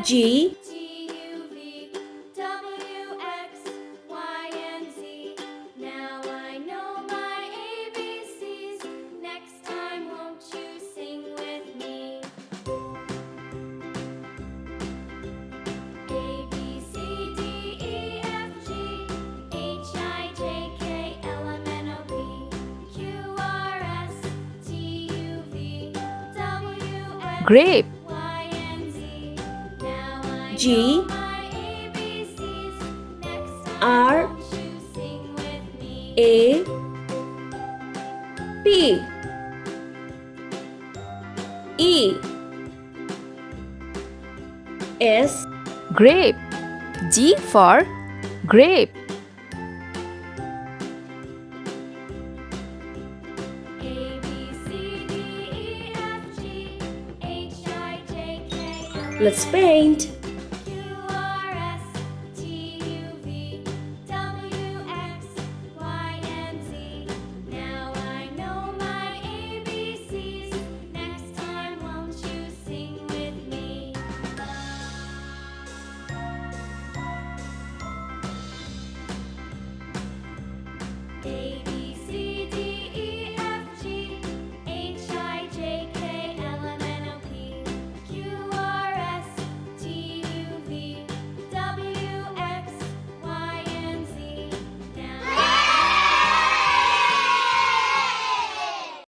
G, T, U, V, W, X, Y, and Z. Now I know my ABCs. Next time, won't you sing with me? A, B, C, D, E, F, G, H, I, J, K, L, M, N, O, P, Q, R, S, T, U, V, W, X, Grape. Y, and Z. Now I G, know my ABCs. Next time, R, won't you sing with me? A, P, E, S, Grape. G for grape. A, B, C, D, E, F, G, H, I, J, K, L, let's paint.